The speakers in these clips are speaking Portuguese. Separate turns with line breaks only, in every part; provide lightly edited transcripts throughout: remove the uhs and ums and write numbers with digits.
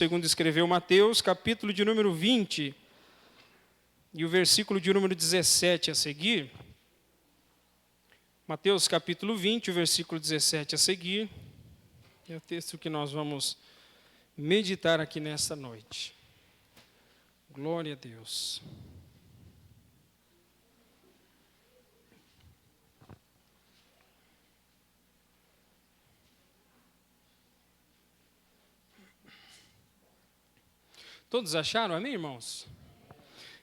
Segundo escreveu Mateus, capítulo de número 20, e o versículo de número 17 a seguir. Mateus, capítulo 20, o versículo 17 a seguir. É o texto que nós vamos meditar aqui nesta noite. Glória a Deus. Todos acharam, amém, irmãos?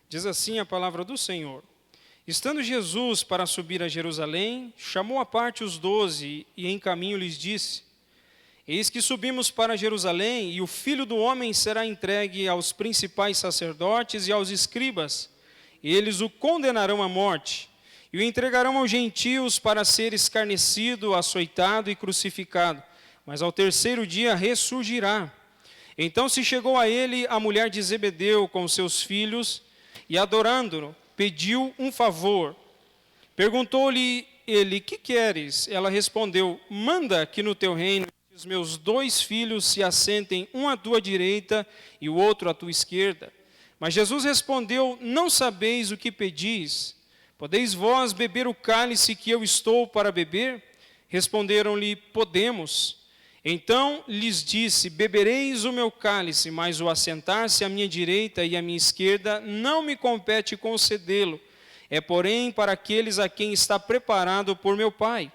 Diz assim a palavra do Senhor. Estando Jesus para subir a Jerusalém, chamou à parte os 12 e em caminho lhes disse: Eis que subimos para Jerusalém, e o Filho do Homem será entregue aos principais sacerdotes e aos escribas. Eles o condenarão à morte, e o entregarão aos gentios para ser escarnecido, açoitado e crucificado. Mas ao terceiro dia ressurgirá. Então se chegou a ele a mulher de Zebedeu com seus filhos, e adorando-o, pediu um favor. Perguntou-lhe ele: que queres? Ela respondeu: manda que no teu reino os meus 2 filhos se assentem, um à tua direita e o outro à tua esquerda. Mas Jesus respondeu: não sabeis o que pedis. Podeis vós beber o cálice que eu estou para beber? Responderam-lhe: podemos. Então lhes disse: bebereis o meu cálice, mas o assentar-se à minha direita e à minha esquerda não me compete concedê-lo. É, porém, para aqueles a quem está preparado por meu Pai.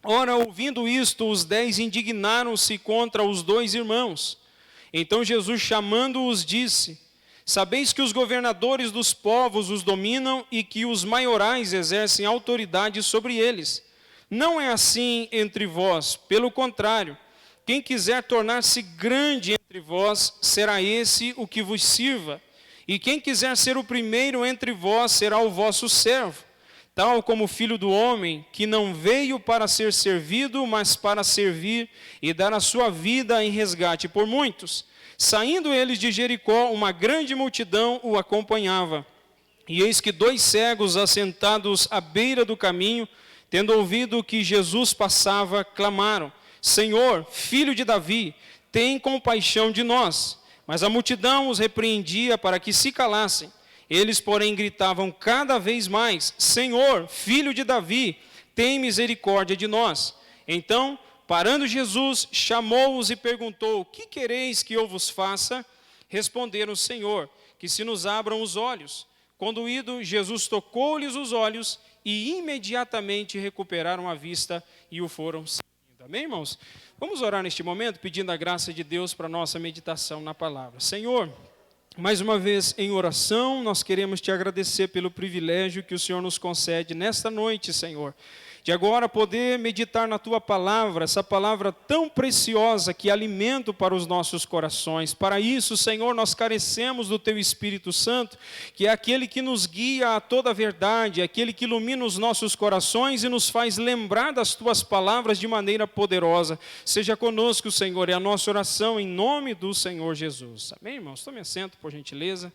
Ora, ouvindo isto, os 10 indignaram-se contra os 2 irmãos. Então Jesus, chamando-os, disse: sabeis que os governadores dos povos os dominam e que os maiorais exercem autoridade sobre eles. Não é assim entre vós, pelo contrário. Quem quiser tornar-se grande entre vós, será esse o que vos sirva. E quem quiser ser o primeiro entre vós, será o vosso servo. Tal como o Filho do Homem, que não veio para ser servido, mas para servir e dar a sua vida em resgate por muitos. Saindo eles de Jericó, uma grande multidão o acompanhava. E eis que 2 cegos assentados à beira do caminho, tendo ouvido que Jesus passava, clamaram: Senhor, filho de Davi, tem compaixão de nós. Mas a multidão os repreendia para que se calassem. Eles, porém, gritavam cada vez mais: Senhor, filho de Davi, tem misericórdia de nós. Então, parando Jesus, chamou-os e perguntou: que quereis que eu vos faça? Responderam: Senhor, que se nos abram os olhos. Conduído, Jesus tocou-lhes os olhos e imediatamente recuperaram a vista e o foram seguindo. Amém, irmãos? Vamos orar neste momento, pedindo a graça de Deus para a nossa meditação na palavra. Senhor, mais uma vez em oração, nós queremos te agradecer pelo privilégio que o Senhor nos concede nesta noite, Senhor, de agora poder meditar na tua palavra, essa palavra tão preciosa que é alimento para os nossos corações. Para isso, Senhor, nós carecemos do teu Espírito Santo, que é aquele que nos guia a toda a verdade, aquele que ilumina os nossos corações e nos faz lembrar das tuas palavras de maneira poderosa. Seja conosco, Senhor, é a nossa oração em nome do Senhor Jesus. Amém, irmãos? Tome assento, por gentileza.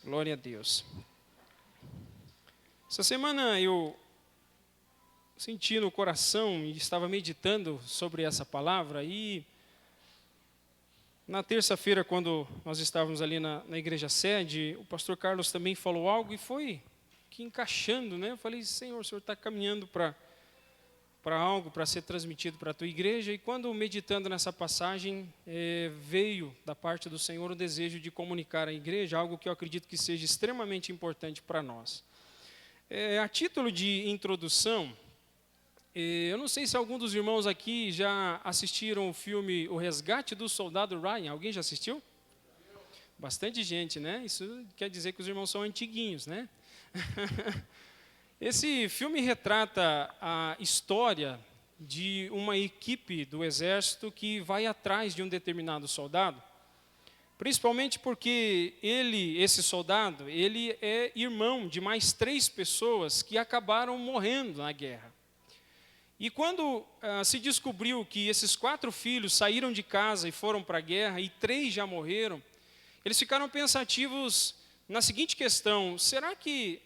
Glória a Deus. Essa semana eu senti no coração e estava meditando sobre essa palavra, e na terça-feira, quando nós estávamos ali na igreja sede, o pastor Carlos também falou algo e foi que encaixando, né? Eu falei: Senhor, o Senhor está caminhando para algo, para ser transmitido para a tua igreja. E quando meditando nessa passagem, veio da parte do Senhor o desejo de comunicar à igreja algo que eu acredito que seja extremamente importante para nós. A título de introdução, eu não sei se algum dos irmãos aqui já assistiram o filme O Resgate do Soldado Ryan. Alguém já assistiu? Bastante gente, né? Isso quer dizer que os irmãos são antiguinhos, né? Esse filme retrata a história de uma equipe do exército que vai atrás de um determinado soldado, principalmente porque esse soldado, ele é irmão de mais 3 pessoas que acabaram morrendo na guerra. E quando se descobriu que esses 4 filhos saíram de casa e foram para a guerra, e 3 já morreram, eles ficaram pensativos na seguinte questão: será que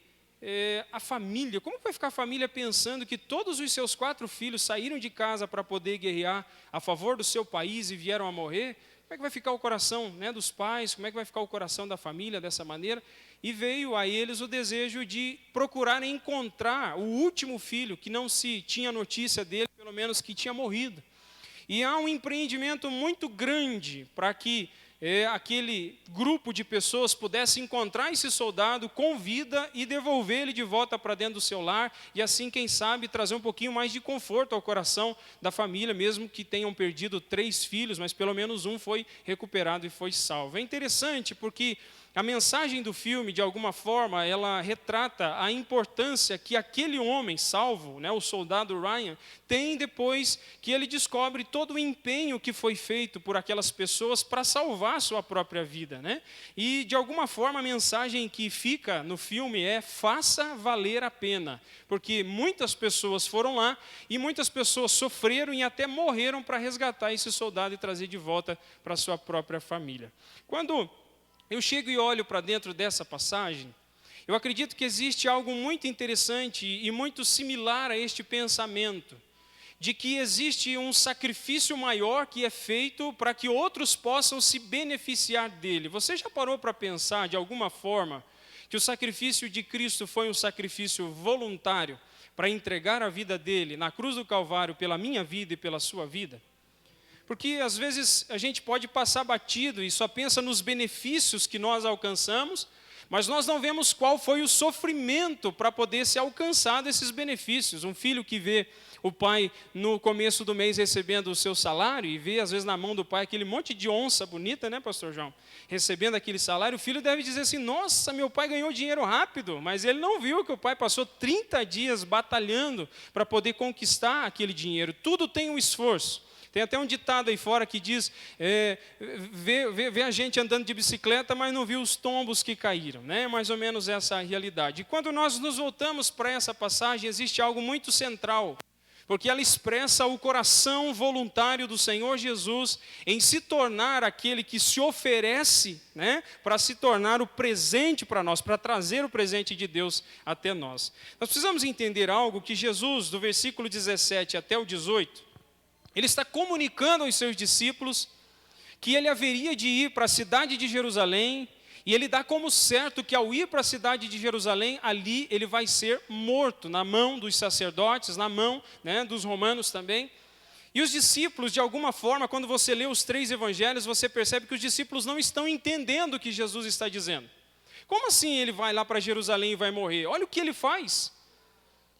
a família, como vai ficar a família pensando que todos os seus 4 filhos saíram de casa para poder guerrear a favor do seu país e vieram a morrer? Como é que vai ficar o coração, né, dos pais? Como é que vai ficar o coração da família dessa maneira? E veio a eles o desejo de procurar encontrar o último filho, que não se tinha notícia dele, pelo menos que tinha morrido. E há um empreendimento muito grande para que aquele grupo de pessoas pudesse encontrar esse soldado com vida e devolver ele de volta para dentro do seu lar, e assim, quem sabe, trazer um pouquinho mais de conforto ao coração da família, mesmo que tenham perdido 3 filhos, mas pelo menos um foi recuperado e foi salvo. É interessante porque a mensagem do filme, de alguma forma, ela retrata a importância que aquele homem salvo, né, o soldado Ryan, tem depois que ele descobre todo o empenho que foi feito por aquelas pessoas para salvar a sua própria vida, né? E, de alguma forma, a mensagem que fica no filme é: faça valer a pena, porque muitas pessoas foram lá e muitas pessoas sofreram e até morreram para resgatar esse soldado e trazer de volta para a sua própria família. Quando eu chego e olho para dentro dessa passagem, eu acredito que existe algo muito interessante e muito similar a este pensamento, de que existe um sacrifício maior que é feito para que outros possam se beneficiar dele. Você já parou para pensar, de alguma forma, que o sacrifício de Cristo foi um sacrifício voluntário para entregar a vida dele na cruz do Calvário pela minha vida e pela sua vida? Porque às vezes a gente pode passar batido e só pensa nos benefícios que nós alcançamos, mas nós não vemos qual foi o sofrimento para poder ser alcançado esses benefícios. Um filho que vê o pai no começo do mês recebendo o seu salário e vê às vezes na mão do pai aquele monte de onça bonita, né, pastor João? Recebendo aquele salário, o filho deve dizer assim: nossa, meu pai ganhou dinheiro rápido, mas ele não viu que o pai passou 30 dias batalhando para poder conquistar aquele dinheiro. Tudo tem um esforço. Tem até um ditado aí fora que diz, vê a gente andando de bicicleta, mas não viu os tombos que caíram, né? Mais ou menos essa a realidade. E quando nós nos voltamos para essa passagem, existe algo muito central, porque ela expressa o coração voluntário do Senhor Jesus em se tornar aquele que se oferece, né, para se tornar o presente para nós, para trazer o presente de Deus até nós. Nós precisamos entender algo que Jesus, do versículo 17 até o 18, ele está comunicando aos seus discípulos que ele haveria de ir para a cidade de Jerusalém, e ele dá como certo que ao ir para a cidade de Jerusalém, ali ele vai ser morto, na mão dos sacerdotes, na mão, né, dos romanos também. E os discípulos, de alguma forma, quando você lê os 3 evangelhos, você percebe que os discípulos não estão entendendo o que Jesus está dizendo. Como assim ele vai lá para Jerusalém e vai morrer? Olha o que ele faz.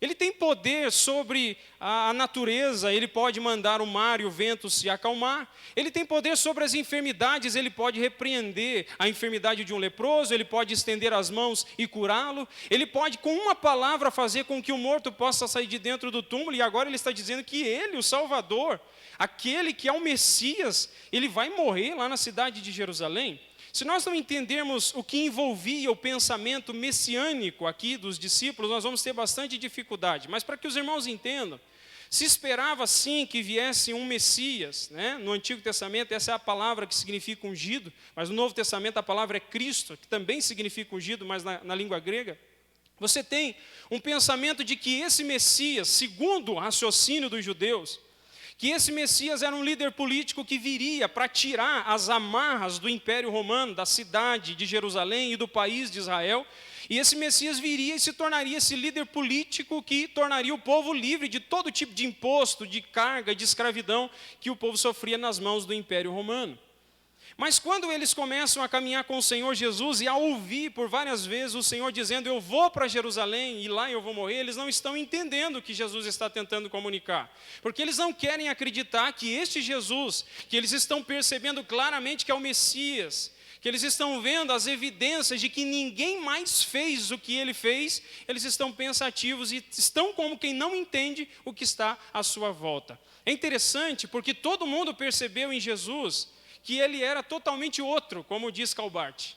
Ele tem poder sobre a natureza, ele pode mandar o mar e o vento se acalmar. Ele tem poder sobre as enfermidades, ele pode repreender a enfermidade de um leproso, ele pode estender as mãos e curá-lo. Ele pode, com uma palavra, fazer com que o morto possa sair de dentro do túmulo. E agora ele está dizendo que ele, o Salvador, aquele que é o Messias, ele vai morrer lá na cidade de Jerusalém. Se nós não entendermos o que envolvia o pensamento messiânico aqui dos discípulos, nós vamos ter bastante dificuldade. Mas para que os irmãos entendam, se esperava sim que viesse um Messias, né? No Antigo Testamento essa é a palavra que significa ungido, mas no Novo Testamento a palavra é Cristo, que também significa ungido, mas na língua grega. Você tem um pensamento de que esse Messias, segundo o raciocínio dos judeus, que esse Messias era um líder político que viria para tirar as amarras do Império Romano, da cidade de Jerusalém e do país de Israel, e esse Messias viria e se tornaria esse líder político que tornaria o povo livre de todo tipo de imposto, de carga, de escravidão que o povo sofria nas mãos do Império Romano. Mas quando eles começam a caminhar com o Senhor Jesus e a ouvir por várias vezes o Senhor dizendo: eu vou para Jerusalém e lá eu vou morrer, eles não estão entendendo o que Jesus está tentando comunicar. Porque eles não querem acreditar que este Jesus, que eles estão percebendo claramente que é o Messias, que eles estão vendo as evidências de que ninguém mais fez o que ele fez, eles estão pensativos e estão como quem não entende o que está à sua volta. É interessante porque todo mundo percebeu em Jesus que ele era totalmente outro, como diz Calbart.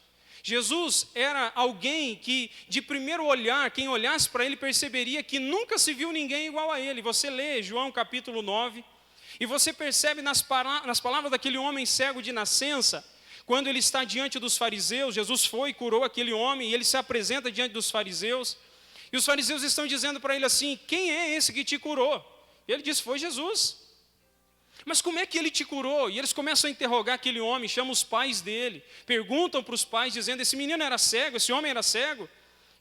Jesus era alguém que, de primeiro olhar, quem olhasse para ele perceberia que nunca se viu ninguém igual a ele. Você lê João capítulo 9, e você percebe nas palavras daquele homem cego de nascença, quando ele está diante dos fariseus, Jesus foi e curou aquele homem, e ele se apresenta diante dos fariseus, e os fariseus estão dizendo para ele assim: quem é esse que te curou? E ele diz: foi Jesus. Mas como é que ele te curou? E eles começam a interrogar aquele homem, chamam os pais dele, perguntam para os pais, dizendo, esse menino era cego, esse homem era cego?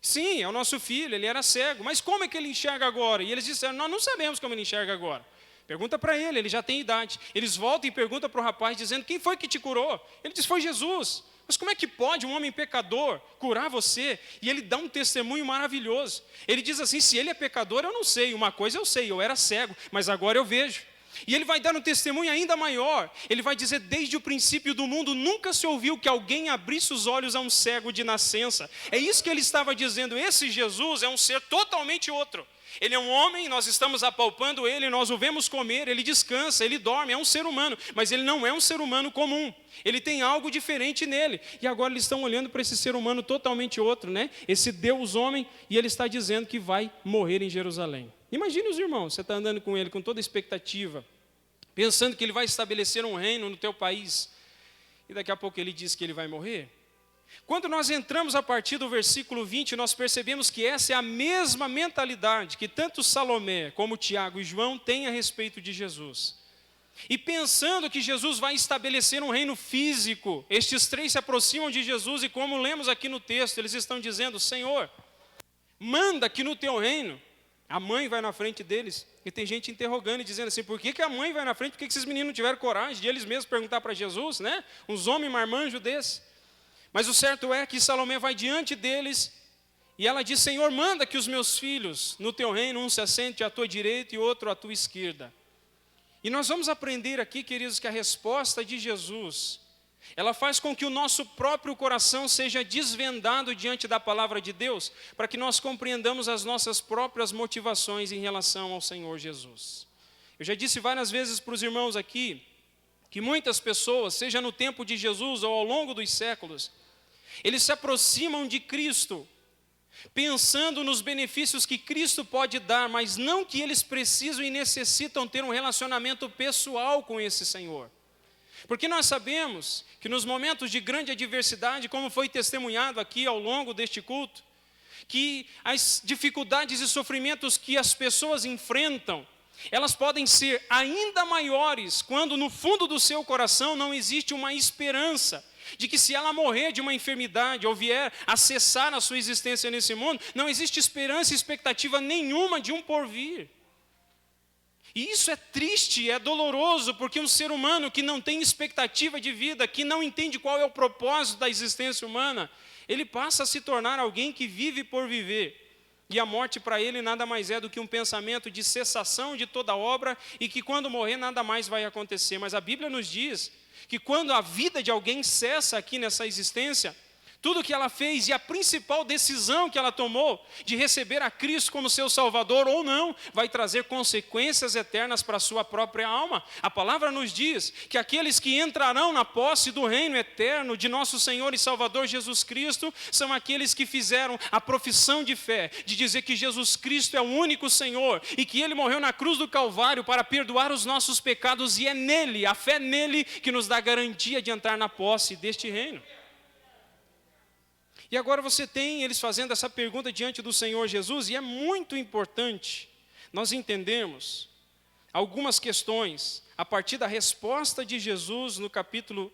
Sim, é o nosso filho, ele era cego, mas como é que ele enxerga agora? E eles disseram, nós não sabemos como ele enxerga agora. Pergunta para ele já tem idade. Eles voltam e perguntam para o rapaz, dizendo, quem foi que te curou? Ele diz, foi Jesus. Mas como é que pode um homem pecador curar você? E ele dá um testemunho maravilhoso. Ele diz assim, se ele é pecador, eu não sei. Uma coisa eu sei, eu era cego, mas agora eu vejo. E ele vai dar um testemunho ainda maior. Ele vai dizer, desde o princípio do mundo, nunca se ouviu que alguém abrisse os olhos a um cego de nascença. É isso que ele estava dizendo, esse Jesus é um ser totalmente outro. Ele é um homem, nós estamos apalpando ele, nós o vemos comer, ele descansa, ele dorme, é um ser humano, mas ele não é um ser humano comum. Ele tem algo diferente nele. E agora eles estão olhando para esse ser humano totalmente outro, né? Esse Deus homem, e ele está dizendo que vai morrer em Jerusalém. Imagine os irmãos, você está andando com ele com toda expectativa, pensando que ele vai estabelecer um reino no teu país, e daqui a pouco ele diz que ele vai morrer. Quando nós entramos a partir do versículo 20, nós percebemos que essa é a mesma mentalidade que tanto Salomé como Tiago e João têm a respeito de Jesus. E pensando que Jesus vai estabelecer um reino físico, estes três se aproximam de Jesus e como lemos aqui no texto, eles estão dizendo, Senhor, manda que no teu reino, a mãe vai na frente deles, e tem gente interrogando e dizendo assim, por que a mãe vai na frente, por que esses meninos não tiveram coragem de eles mesmos perguntar para Jesus, né? Uns homens marmanjos desses. Mas o certo é que Salomé vai diante deles e ela diz, Senhor, manda que os meus filhos no teu reino, um se assente à tua direita e outro à tua esquerda. E nós vamos aprender aqui, queridos, que a resposta de Jesus, ela faz com que o nosso próprio coração seja desvendado diante da palavra de Deus, para que nós compreendamos as nossas próprias motivações em relação ao Senhor Jesus. Eu já disse várias vezes para os irmãos aqui, que muitas pessoas, seja no tempo de Jesus ou ao longo dos séculos, eles se aproximam de Cristo, pensando nos benefícios que Cristo pode dar, mas não que eles precisam e necessitam ter um relacionamento pessoal com esse Senhor. Porque nós sabemos que nos momentos de grande adversidade, como foi testemunhado aqui ao longo deste culto, que as dificuldades e sofrimentos que as pessoas enfrentam, elas podem ser ainda maiores quando no fundo do seu coração não existe uma esperança de que se ela morrer de uma enfermidade ou vier a cessar a sua existência nesse mundo, não existe esperança e expectativa nenhuma de um porvir. E isso é triste, é doloroso, porque um ser humano que não tem expectativa de vida, que não entende qual é o propósito da existência humana, ele passa a se tornar alguém que vive por viver. E a morte para ele nada mais é do que um pensamento de cessação de toda obra e que quando morrer nada mais vai acontecer. Mas a Bíblia nos diz que quando a vida de alguém cessa aqui nessa existência, tudo que ela fez e a principal decisão que ela tomou de receber a Cristo como seu Salvador ou não, vai trazer consequências eternas para a sua própria alma. A palavra nos diz que aqueles que entrarão na posse do reino eterno de nosso Senhor e Salvador Jesus Cristo, são aqueles que fizeram a profissão de fé, de dizer que Jesus Cristo é o único Senhor e que Ele morreu na cruz do Calvário para perdoar os nossos pecados e é nele, a fé nele, que nos dá garantia de entrar na posse deste reino. E agora você tem eles fazendo essa pergunta diante do Senhor Jesus, e é muito importante nós entendermos algumas questões a partir da resposta de Jesus no capítulo,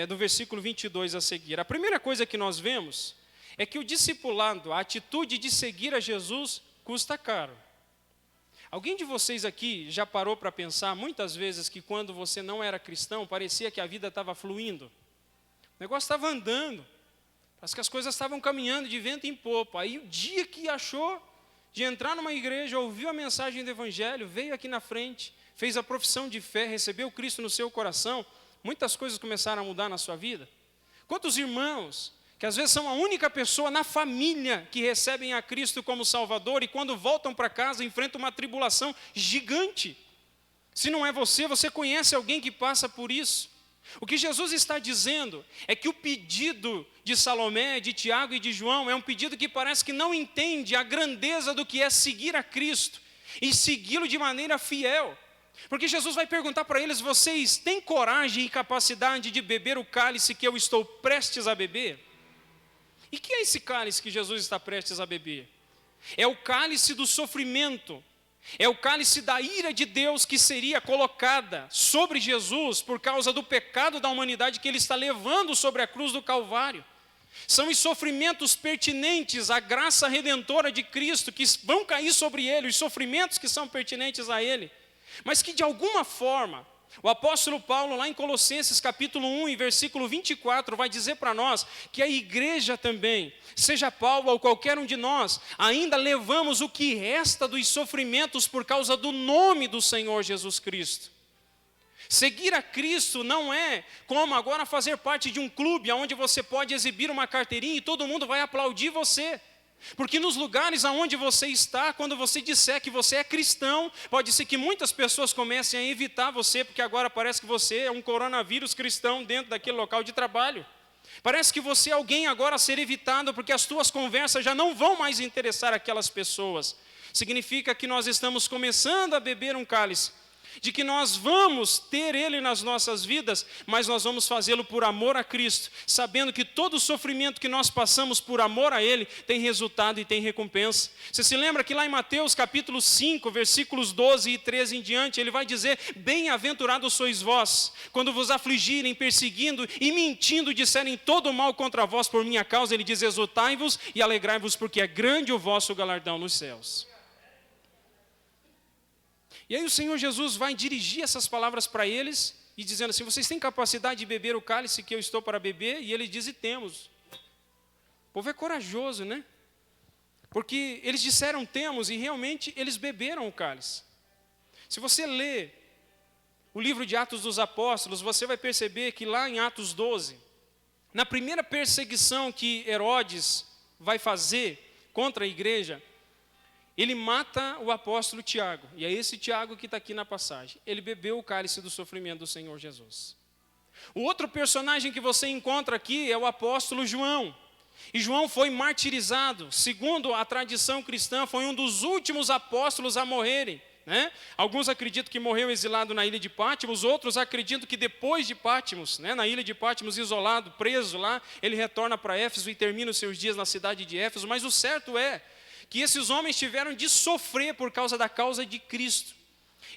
do versículo 22 a seguir. A primeira coisa que nós vemos é que o discipulado, a atitude de seguir a Jesus, custa caro. Alguém de vocês aqui já parou para pensar muitas vezes que quando você não era cristão, parecia que a vida estava fluindo? O negócio estava andando. Parece que as coisas estavam caminhando de vento em popa. Aí o dia que achou de entrar numa igreja, ouviu a mensagem do Evangelho, veio aqui na frente, fez a profissão de fé, recebeu Cristo no seu coração, muitas coisas começaram a mudar na sua vida. Quantos irmãos, que às vezes são a única pessoa na família que recebem a Cristo como Salvador e quando voltam para casa enfrentam uma tribulação gigante. Se não é você, você conhece alguém que passa por isso. O que Jesus está dizendo é que o pedido de Salomé, de Tiago e de João é um pedido que parece que não entende a grandeza do que é seguir a Cristo e segui-lo de maneira fiel. Porque Jesus vai perguntar para eles, vocês têm coragem e capacidade de beber o cálice que eu estou prestes a beber? E que é esse cálice que Jesus está prestes a beber? É o cálice do sofrimento. É o cálice da ira de Deus que seria colocada sobre Jesus por causa do pecado da humanidade que ele está levando sobre a cruz do Calvário. São os sofrimentos pertinentes à graça redentora de Cristo que vão cair sobre ele, os sofrimentos que são pertinentes a ele. Mas que de alguma forma, o apóstolo Paulo lá em Colossenses capítulo 1 e versículo 24 vai dizer para nós que a igreja também, seja Paulo ou qualquer um de nós, ainda levamos o que resta dos sofrimentos por causa do nome do Senhor Jesus Cristo. Seguir a Cristo não é como agora fazer parte de um clube onde você pode exibir uma carteirinha e todo mundo vai aplaudir você. Porque nos lugares aonde você está, quando você disser que você é cristão, pode ser que muitas pessoas comecem a evitar você, porque agora parece que você é um coronavírus cristão dentro daquele local de trabalho. Parece que você é alguém agora a ser evitado, porque as tuas conversas já não vão mais interessar aquelas pessoas. Significa que nós estamos começando a beber um cálice, de que nós vamos ter ele nas nossas vidas, mas nós vamos fazê-lo por amor a Cristo, sabendo que todo o sofrimento que nós passamos por amor a ele tem resultado e tem recompensa. Você se lembra que lá em Mateus capítulo 5, versículos 12 e 13 em diante, ele vai dizer: bem-aventurados sois vós, quando vos afligirem, perseguindo e mentindo, disserem todo mal contra vós por minha causa. Ele diz: exultai-vos e alegrai-vos, porque é grande o vosso galardão nos céus. E aí o Senhor Jesus vai dirigir essas palavras para eles, e dizendo assim: vocês têm capacidade de beber o cálice que eu estou para beber? E eles dizem: temos. O povo é corajoso, né? Porque eles disseram temos, e realmente eles beberam o cálice. Se você lê o livro de Atos dos Apóstolos, você vai perceber que lá em Atos 12, na primeira perseguição que Herodes vai fazer contra a igreja, ele mata o apóstolo Tiago, e é esse Tiago que está aqui na passagem. Ele bebeu o cálice do sofrimento do Senhor Jesus. O outro personagem que você encontra aqui é o apóstolo João. E João foi martirizado, segundo a tradição cristã, foi um dos últimos apóstolos a morrerem, né? Alguns acreditam que morreu exilado na ilha de Pátimos, outros acreditam que depois de Pátimos, né, na ilha de Pátimos, isolado, preso lá, ele retorna para Éfeso e termina os seus dias na cidade de Éfeso. Mas o certo é que esses homens tiveram de sofrer por causa da causa de Cristo.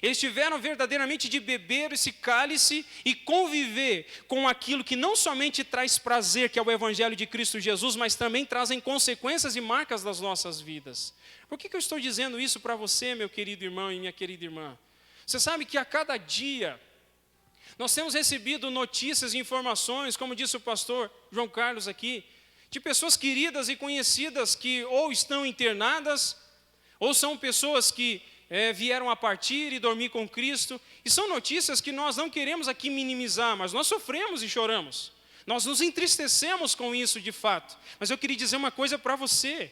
Eles tiveram verdadeiramente de beber esse cálice e conviver com aquilo que não somente traz prazer, que é o Evangelho de Cristo Jesus, mas também trazem consequências e marcas das nossas vidas. Por que eu estou dizendo isso para você, meu querido irmão e minha querida irmã? Você sabe que a cada dia nós temos recebido notícias e informações, como disse o pastor João Carlos aqui, de pessoas queridas e conhecidas que ou estão internadas, ou são pessoas que vieram a partir e dormir com Cristo. E são notícias que nós não queremos aqui minimizar, mas nós sofremos e choramos. Nós nos entristecemos com isso de fato. Mas eu queria dizer uma coisa para você,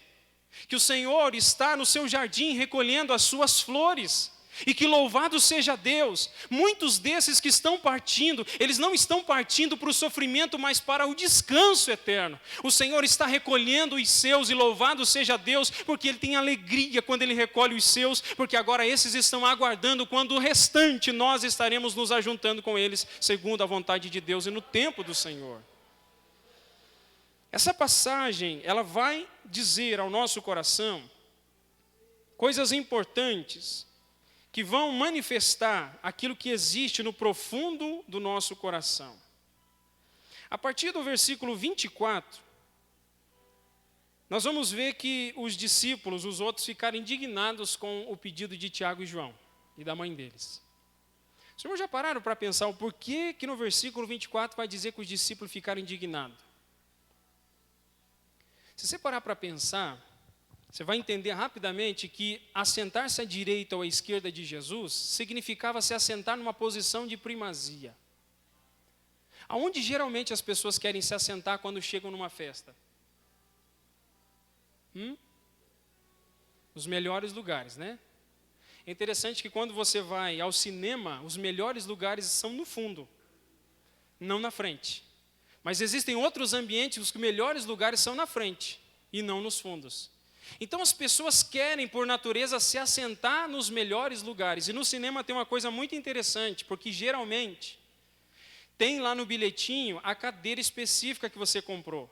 que o Senhor está no seu jardim recolhendo as suas flores. E que louvado seja Deus, muitos desses que estão partindo, eles não estão partindo para o sofrimento, mas para o descanso eterno. O Senhor está recolhendo os seus, e louvado seja Deus, porque Ele tem alegria quando Ele recolhe os seus, porque agora esses estão aguardando quando o restante nós estaremos nos ajuntando com eles, segundo a vontade de Deus e no tempo do Senhor. Essa passagem, ela vai dizer ao nosso coração coisas importantes, que vão manifestar aquilo que existe no profundo do nosso coração. A partir do versículo 24, nós vamos ver que os discípulos, os outros, ficaram indignados com o pedido de Tiago e João e da mãe deles. Os irmãos já pararam para pensar o porquê que no versículo 24 vai dizer que os discípulos ficaram indignados? Se você parar para pensar, você vai entender rapidamente que assentar-se à direita ou à esquerda de Jesus significava se assentar numa posição de primazia. Aonde geralmente as pessoas querem se assentar quando chegam numa festa? Os melhores lugares, né? É interessante que quando você vai ao cinema, os melhores lugares são no fundo, não na frente. Mas existem outros ambientes, os melhores lugares são na frente e não nos fundos. Então as pessoas querem, por natureza, se assentar nos melhores lugares. E no cinema tem uma coisa muito interessante, porque geralmente tem lá no bilhetinho a cadeira específica que você comprou.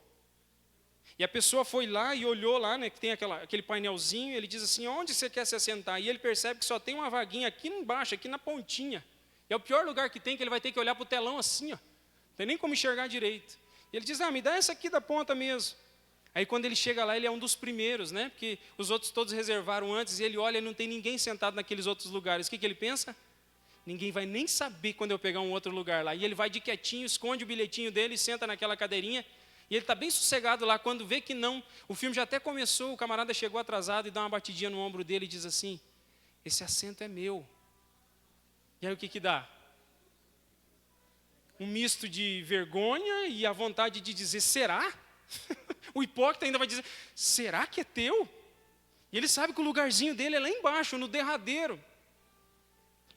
E a pessoa foi lá e olhou lá, né, que tem aquele painelzinho, ele diz assim, onde você quer se assentar? E ele percebe que só tem uma vaguinha aqui embaixo, aqui na pontinha. E é o pior lugar que tem, que ele vai ter que olhar para o telão assim, ó. Não tem nem como enxergar direito. E ele diz, me dá essa aqui da ponta mesmo. Aí quando ele chega lá, ele é um dos primeiros, né? Porque os outros todos reservaram antes, e ele olha e não tem ninguém sentado naqueles outros lugares. O que ele pensa? Ninguém vai nem saber quando eu pegar um outro lugar lá. E ele vai de quietinho, esconde o bilhetinho dele, senta naquela cadeirinha. E ele está bem sossegado lá, quando vê que não, o filme já até começou, o camarada chegou atrasado e dá uma batidinha no ombro dele e diz assim, esse assento é meu. E aí o que dá? Um misto de vergonha e a vontade de dizer, será? O hipócrita ainda vai dizer, será que é teu? E ele sabe que o lugarzinho dele é lá embaixo, no derradeiro.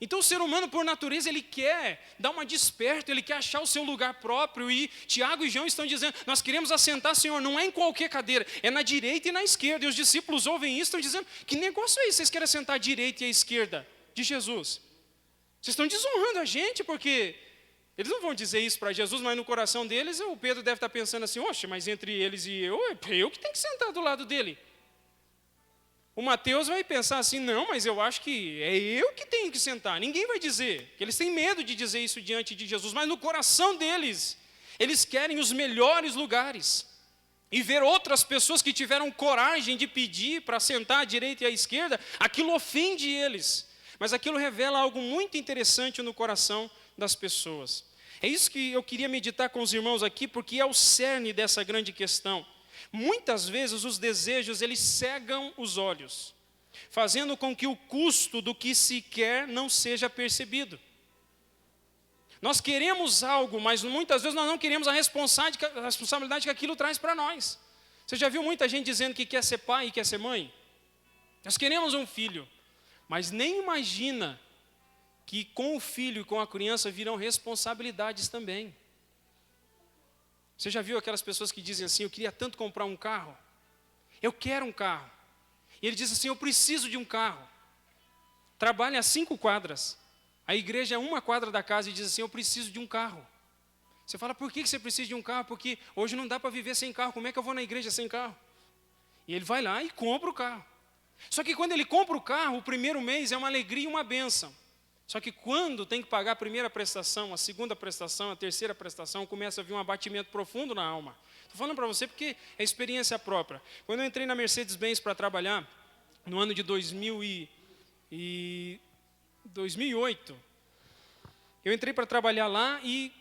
Então o ser humano, por natureza, ele quer dar uma desperta, ele quer achar o seu lugar próprio. E Tiago e João estão dizendo, nós queremos assentar, Senhor, não é em qualquer cadeira, é na direita e na esquerda. E os discípulos ouvem isso e estão dizendo, que negócio é esse? Vocês querem sentar à direita e à esquerda de Jesus? Vocês estão desonrando a gente, porque eles não vão dizer isso para Jesus, mas no coração deles, o Pedro deve estar pensando assim, oxe, mas entre eles e eu, é eu que tenho que sentar do lado dele. O Mateus vai pensar assim, não, mas eu acho que é eu que tenho que sentar. Ninguém vai dizer, que eles têm medo de dizer isso diante de Jesus, mas no coração deles, eles querem os melhores lugares. E ver outras pessoas que tiveram coragem de pedir para sentar à direita e à esquerda, aquilo ofende eles. Mas aquilo revela algo muito interessante no coração das pessoas. É isso que eu queria meditar com os irmãos aqui, porque é o cerne dessa grande questão. Muitas vezes os desejos, eles cegam os olhos, fazendo com que o custo do que se quer não seja percebido. Nós queremos algo, mas muitas vezes nós não queremos a responsabilidade que aquilo traz para nós. Você já viu muita gente dizendo que quer ser pai e quer ser mãe? Nós queremos um filho, mas nem imagina que com o filho e com a criança virão responsabilidades também. Você já viu aquelas pessoas que dizem assim, eu queria tanto comprar um carro, eu quero um carro. E ele diz assim, eu preciso de um carro. Trabalha a 5 quadras, a igreja é 1 quadra da casa e diz assim, eu preciso de um carro. Você fala, por que você precisa de um carro? Porque hoje não dá para viver sem carro, como é que eu vou na igreja sem carro? E ele vai lá e compra o carro. Só que quando ele compra o carro, o primeiro mês é uma alegria e uma bênção. Só que quando tem que pagar a primeira prestação, a segunda prestação, a terceira prestação, começa a vir um abatimento profundo na alma. Estou falando para você porque é experiência própria. Quando eu entrei na Mercedes-Benz para trabalhar, no ano de 2008, eu entrei para trabalhar lá e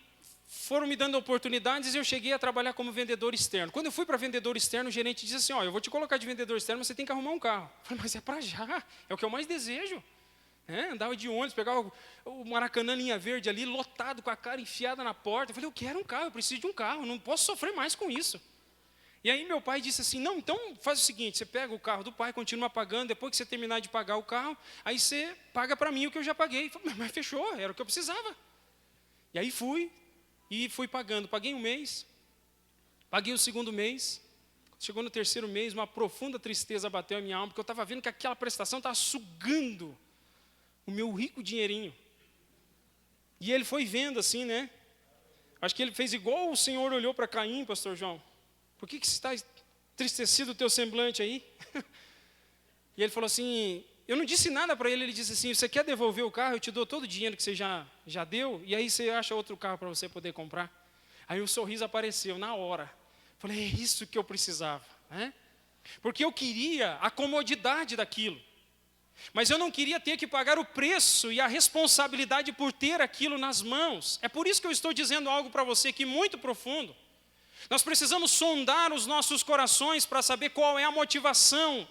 foram me dando oportunidades e eu cheguei a trabalhar como vendedor externo. Quando eu fui para vendedor externo, o gerente disse assim, eu vou te colocar de vendedor externo, mas você tem que arrumar um carro. Eu falei, mas é para já, é o que eu mais desejo. Andava de ônibus, pegava o Maracanã linha verde ali, lotado, com a cara enfiada na porta. Eu falei, eu quero um carro, eu preciso de um carro, não posso sofrer mais com isso. E aí meu pai disse assim, não, então faz o seguinte, você pega o carro do pai, continua pagando, depois que você terminar de pagar o carro, aí você paga para mim o que eu já paguei. Eu falei, mas fechou, era o que eu precisava. E aí fui pagando, paguei um mês, paguei o segundo mês, chegou no terceiro mês, uma profunda tristeza bateu a minha alma, porque eu estava vendo que aquela prestação estava sugando o meu rico dinheirinho. E ele foi vendo assim, né? Acho que ele fez igual o Senhor olhou para Caim, pastor João. Por que está entristecido o teu semblante aí? E ele falou assim, eu não disse nada para ele, ele disse assim, você quer devolver o carro? Eu te dou todo o dinheiro que você já deu, e aí você acha outro carro para você poder comprar. Aí o sorriso apareceu na hora. Falei, é isso que eu precisava, né? Porque eu queria a comodidade daquilo. Mas eu não queria ter que pagar o preço e a responsabilidade por ter aquilo nas mãos. É por isso que eu estou dizendo algo para você aqui muito profundo. Nós precisamos sondar os nossos corações para saber qual é a motivação,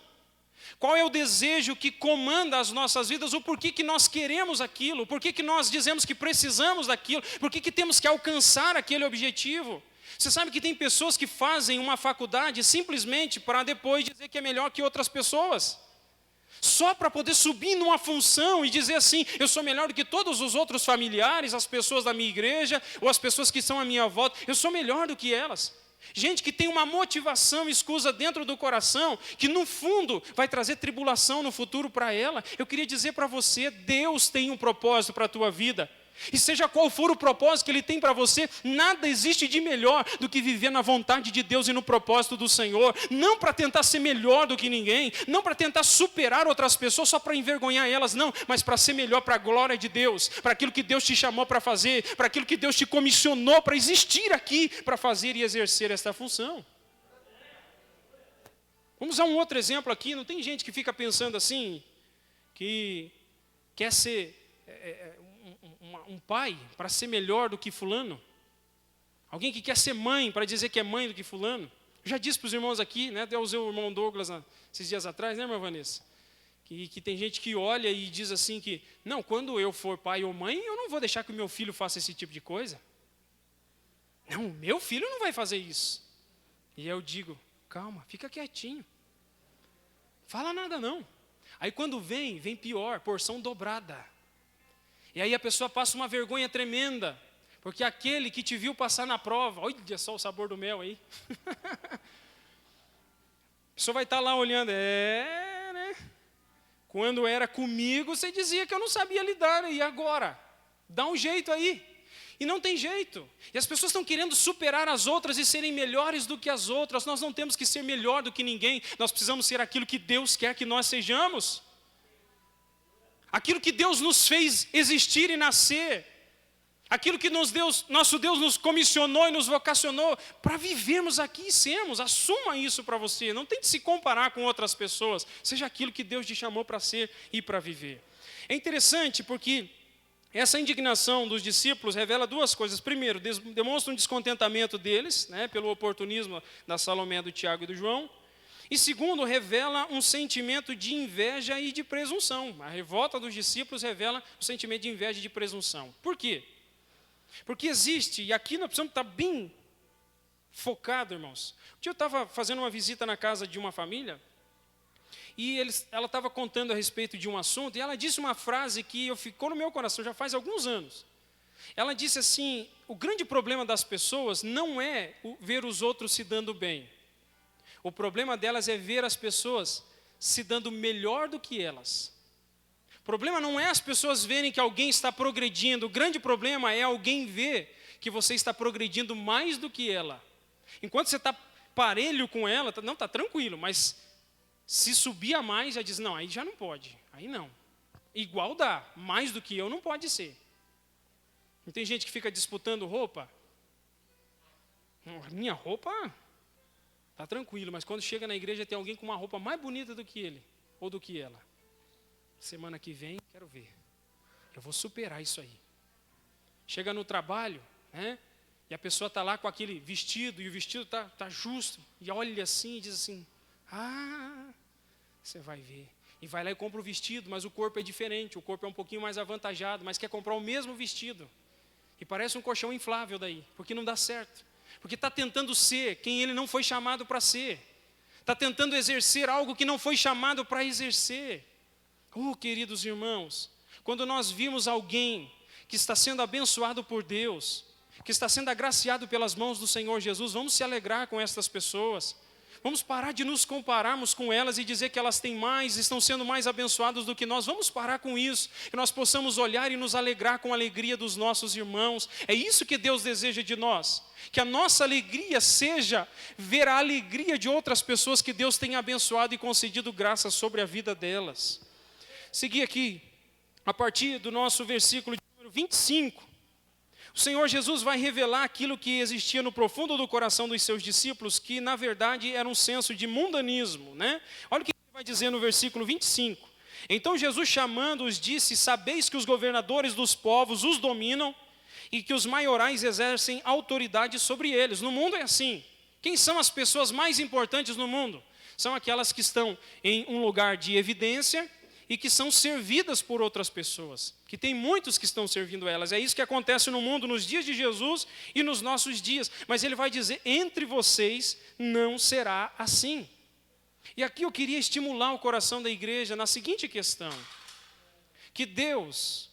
qual é o desejo que comanda as nossas vidas, o porquê que nós queremos aquilo, o porquê que nós dizemos que precisamos daquilo, porquê que temos que alcançar aquele objetivo. Você sabe que tem pessoas que fazem uma faculdade simplesmente para depois dizer que é melhor que outras pessoas. Só para poder subir numa função e dizer assim, eu sou melhor do que todos os outros familiares, as pessoas da minha igreja, ou as pessoas que estão à minha volta, eu sou melhor do que elas. Gente que tem uma motivação escusa dentro do coração, que no fundo vai trazer tribulação no futuro para ela. Eu queria dizer para você, Deus tem um propósito para a tua vida. E seja qual for o propósito que Ele tem para você, nada existe de melhor do que viver na vontade de Deus e no propósito do Senhor. Não para tentar ser melhor do que ninguém, não para tentar superar outras pessoas só para envergonhar elas, não. Mas para ser melhor para a glória de Deus, para aquilo que Deus te chamou para fazer, para aquilo que Deus te comissionou para existir aqui, para fazer e exercer esta função. Vamos usar um outro exemplo aqui. Não tem gente que fica pensando assim, que quer ser um pai para ser melhor do que fulano? Alguém que quer ser mãe para dizer que é mãe do que fulano? Eu já disse para os irmãos aqui, né? Até usei o irmão Douglas esses dias atrás, né, irmã Vanessa? Que tem gente que olha e diz assim que, não, quando eu for pai ou mãe, eu não vou deixar que o meu filho faça esse tipo de coisa. Não, o meu filho não vai fazer isso. E eu digo, calma, fica quietinho. Fala nada não. Aí quando vem pior, porção dobrada. E aí a pessoa passa uma vergonha tremenda, porque aquele que te viu passar na prova, olha só o sabor do mel aí. A pessoa vai estar lá olhando, né? Quando era comigo, você dizia que eu não sabia lidar, e agora? Dá um jeito aí. E não tem jeito. E as pessoas estão querendo superar as outras e serem melhores do que as outras. Nós não temos que ser melhor do que ninguém, nós precisamos ser aquilo que Deus quer que nós sejamos. Aquilo que Deus nos fez existir e nascer. Aquilo que nosso Deus nos comissionou e nos vocacionou para vivermos aqui e sermos. Assuma isso para você. Não tente se comparar com outras pessoas. Seja aquilo que Deus te chamou para ser e para viver. É interessante porque essa indignação dos discípulos revela duas coisas. Primeiro, demonstra um descontentamento deles, né, pelo oportunismo da Salomé, do Tiago e do João. E segundo, revela um sentimento de inveja e de presunção. A revolta dos discípulos revela um sentimento de inveja e de presunção. Por quê? Porque existe, e aqui nós precisamos estar bem focados, irmãos. Um dia eu estava fazendo uma visita na casa de uma família, e ela estava contando a respeito de um assunto, e ela disse uma frase que ficou no meu coração já faz alguns anos. Ela disse assim, o grande problema das pessoas não é ver os outros se dando bem. O problema delas é ver as pessoas se dando melhor do que elas. O problema não é as pessoas verem que alguém está progredindo. O grande problema é alguém ver que você está progredindo mais do que ela. Enquanto você está parelho com ela, não, está tranquilo, mas se subir a mais, já diz, não, aí já não pode, aí não. Igual dá, mais do que eu não pode ser. Não tem gente que fica disputando roupa? Minha roupa está tranquilo, mas quando chega na igreja tem alguém com uma roupa mais bonita do que ele, ou do que ela. Semana que vem, quero ver. Eu vou superar isso aí. Chega no trabalho, né? E a pessoa está lá com aquele vestido, e o vestido está justo. E olha assim e diz assim, você vai ver. E vai lá e compra o vestido, mas o corpo é diferente. O corpo é um pouquinho mais avantajado, mas quer comprar o mesmo vestido. E parece um colchão inflável daí, porque não dá certo. Porque está tentando ser quem ele não foi chamado para ser. Está tentando exercer algo que não foi chamado para exercer. Queridos irmãos, quando nós vimos alguém que está sendo abençoado por Deus, que está sendo agraciado pelas mãos do Senhor Jesus, vamos se alegrar com estas pessoas. Vamos parar de nos compararmos com elas e dizer que elas têm mais, estão sendo mais abençoadas do que nós. Vamos parar com isso, que nós possamos olhar e nos alegrar com a alegria dos nossos irmãos. É isso que Deus deseja de nós. Que a nossa alegria seja ver a alegria de outras pessoas que Deus tem abençoado e concedido graça sobre a vida delas. Seguir aqui, a partir do nosso versículo de número 25. O Senhor Jesus vai revelar aquilo que existia no profundo do coração dos seus discípulos, que na verdade era um senso de mundanismo, né? Olha o que ele vai dizer no versículo 25. Então Jesus chamando-os disse, sabeis que os governadores dos povos os dominam e que os maiorais exercem autoridade sobre eles. No mundo é assim. Quem são as pessoas mais importantes no mundo? São aquelas que estão em um lugar de evidência e que são servidas por outras pessoas, que tem muitos que estão servindo elas. É isso que acontece no mundo nos dias de Jesus e nos nossos dias. Mas ele vai dizer, entre vocês não será assim. E aqui eu queria estimular o coração da igreja na seguinte questão, que Deus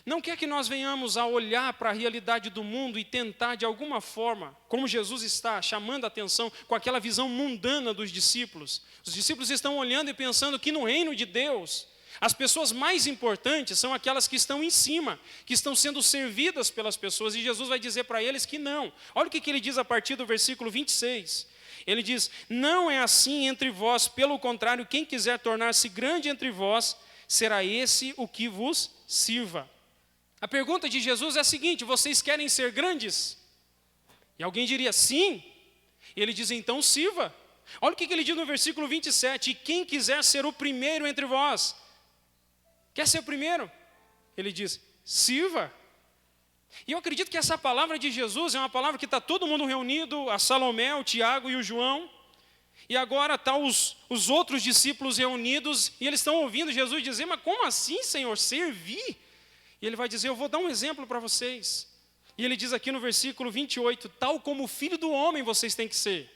não quer que nós venhamos a olhar para a realidade do mundo e tentar de alguma forma, como Jesus está chamando a atenção com aquela visão mundana dos discípulos. Os discípulos estão olhando e pensando que no reino de Deus As pessoas mais importantes são aquelas que estão em cima, que estão sendo servidas pelas pessoas, e Jesus vai dizer para eles que não. Olha o que ele diz a partir do versículo 26. Ele diz: não é assim entre vós, pelo contrário, quem quiser tornar-se grande entre vós, será esse o que vos sirva. A pergunta de Jesus é a seguinte: vocês querem ser grandes? E alguém diria sim. E ele diz: então sirva. Olha o que ele diz no versículo 27. E quem quiser ser o primeiro entre vós, quer ser o primeiro? Ele diz: sirva. E eu acredito que essa palavra de Jesus é uma palavra que está todo mundo reunido, a Salomé, o Tiago e o João, e agora estão os outros discípulos reunidos, e eles estão ouvindo Jesus dizer: mas como assim, Senhor, servir? E ele vai dizer: eu vou dar um exemplo para vocês. E ele diz aqui no versículo 28, tal como o Filho do Homem vocês têm que ser.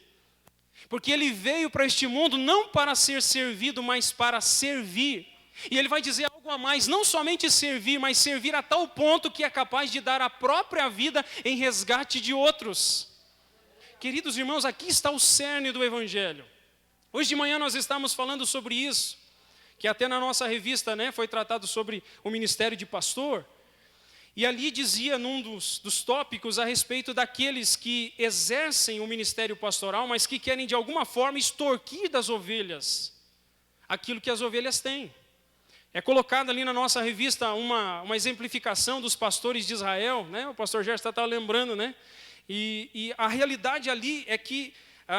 Porque ele veio para este mundo não para ser servido, mas para servir. E ele vai dizer algo a mais: não somente servir, mas servir a tal ponto que é capaz de dar a própria vida em resgate de outros. Queridos irmãos, aqui está o cerne do Evangelho. Hoje de manhã nós estamos falando sobre isso, que até na nossa revista, foi tratado sobre o ministério de pastor. E ali dizia num dos tópicos a respeito daqueles que exercem o ministério pastoral, mas que querem de alguma forma extorquir das ovelhas aquilo que as ovelhas têm. É colocado ali na nossa revista uma exemplificação dos pastores de Israel, o pastor Gerson está lembrando, E a realidade ali é que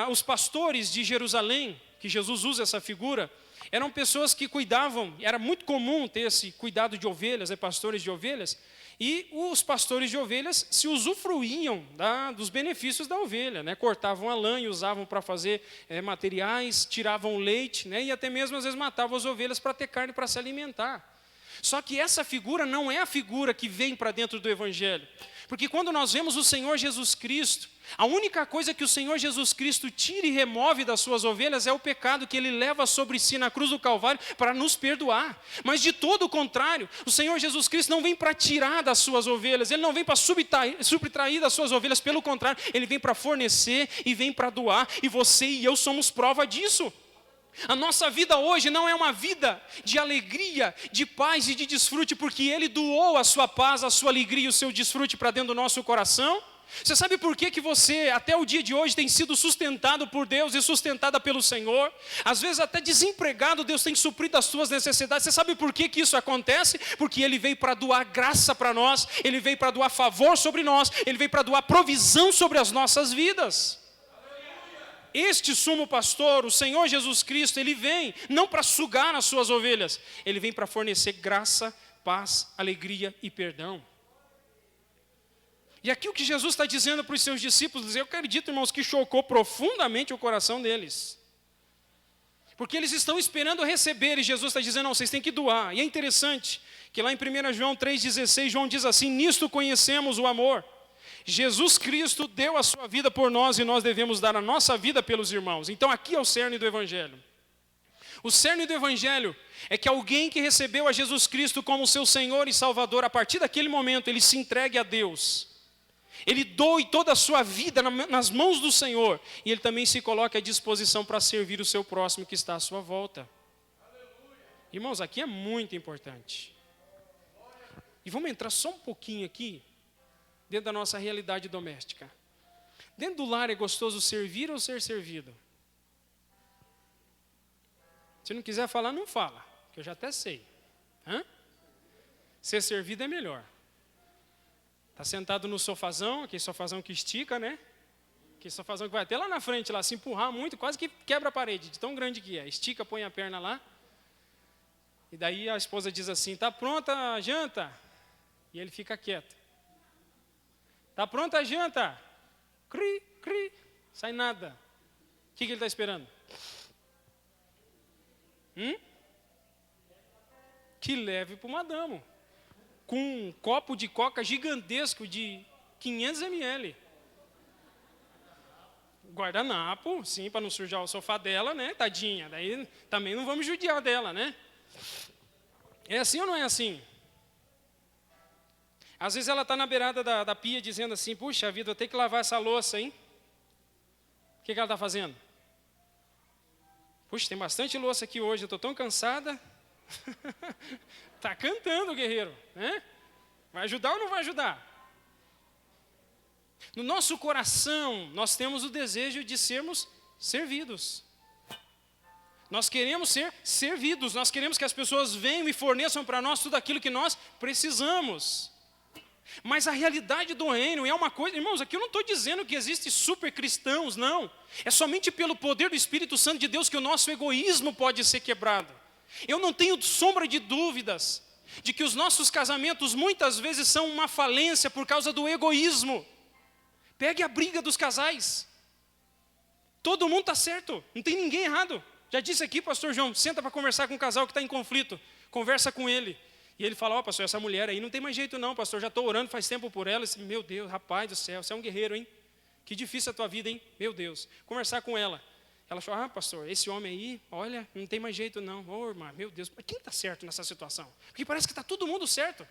os pastores de Jerusalém, que Jesus usa essa figura, eram pessoas que cuidavam, era muito comum ter esse cuidado de ovelhas, pastores de ovelhas, e os pastores de ovelhas se usufruíam dos benefícios da ovelha, cortavam a lã e usavam para fazer materiais, tiravam leite, e até mesmo às vezes matavam as ovelhas para ter carne para se alimentar. Só que essa figura não é a figura que vem para dentro do Evangelho. Porque quando nós vemos o Senhor Jesus Cristo, a única coisa que o Senhor Jesus Cristo tira e remove das suas ovelhas é o pecado que Ele leva sobre si na cruz do Calvário para nos perdoar. Mas de todo o contrário, o Senhor Jesus Cristo não vem para tirar das suas ovelhas, Ele não vem para subtrair das suas ovelhas, pelo contrário, Ele vem para fornecer e vem para doar, e você e eu somos prova disso. A nossa vida hoje não é uma vida de alegria, de paz e de desfrute, porque Ele doou a sua paz, a sua alegria e o seu desfrute para dentro do nosso coração. Você sabe por que você, até o dia de hoje, tem sido sustentado por Deus e sustentada pelo Senhor? Às vezes até desempregado, Deus tem suprido as suas necessidades. Você sabe por que isso acontece? Porque Ele veio para doar graça para nós, Ele veio para doar favor sobre nós, Ele veio para doar provisão sobre as nossas vidas. Este sumo pastor, o Senhor Jesus Cristo, Ele vem não para sugar as suas ovelhas, Ele vem para fornecer graça, paz, alegria e perdão. E aqui o que Jesus está dizendo para os seus discípulos, eu acredito, irmãos, que chocou profundamente o coração deles. Porque eles estão esperando receber, e Jesus está dizendo: não, vocês têm que doar. E é interessante que lá em 1 João 3,16, João diz assim: nisto conhecemos o amor. Jesus Cristo deu a sua vida por nós e nós devemos dar a nossa vida pelos irmãos. Então aqui é o cerne do Evangelho. O cerne do Evangelho é que alguém que recebeu a Jesus Cristo como seu Senhor e Salvador, a partir daquele momento ele se entregue a Deus. Ele doe toda a sua vida nas mãos do Senhor. E ele também se coloca à disposição para servir o seu próximo que está à sua volta. Irmãos, aqui é muito importante. E vamos entrar só um pouquinho aqui dentro da nossa realidade doméstica. Dentro do lar é gostoso servir ou ser servido? Se não quiser falar, não fala, que eu já até sei. Ser servido é melhor. Está sentado no sofazão, aquele sofazão que estica, Aquele sofazão que vai até lá na frente, lá, se empurrar muito, quase que quebra a parede, de tão grande que é. Estica, põe a perna lá. E daí a esposa diz assim: está pronta a janta? E ele fica quieto. Está pronta a janta? Cri, cri, sai nada. O que ele está esperando? Que leve para o madamo, com um copo de coca gigantesco de 500 ml. Guardanapo, sim, para não sujar o sofá dela, tadinha. Daí também não vamos judiar dela, É assim ou não é assim? Às vezes ela está na beirada da pia dizendo assim: puxa vida, eu tenho que lavar essa louça, hein? O que ela está fazendo? Puxa, tem bastante louça aqui hoje, eu estou tão cansada. Está cantando, guerreiro, né? Vai ajudar ou não vai ajudar? No nosso coração, nós temos o desejo de sermos servidos. Nós queremos ser servidos, nós queremos que as pessoas venham e forneçam para nós tudo aquilo que nós precisamos. Mas a realidade do reino é uma coisa, irmãos, aqui eu não estou dizendo que existem super cristãos, não. É somente pelo poder do Espírito Santo de Deus que o nosso egoísmo pode ser quebrado. Eu não tenho sombra de dúvidas de que os nossos casamentos muitas vezes são uma falência por causa do egoísmo. Pegue a briga dos casais. Todo mundo está certo, não tem ninguém errado. Já disse aqui, pastor João, senta para conversar com um casal que está em conflito. Conversa com ele. E ele fala, pastor, essa mulher aí não tem mais jeito não, pastor, já estou orando faz tempo por ela. Meu Deus, rapaz do céu, você é um guerreiro, hein? Que difícil a tua vida, hein? Meu Deus. Conversar com ela. Ela falou, pastor, esse homem aí, olha, não tem mais jeito não. Irmã, meu Deus, quem está certo nessa situação? Porque parece que está todo mundo certo.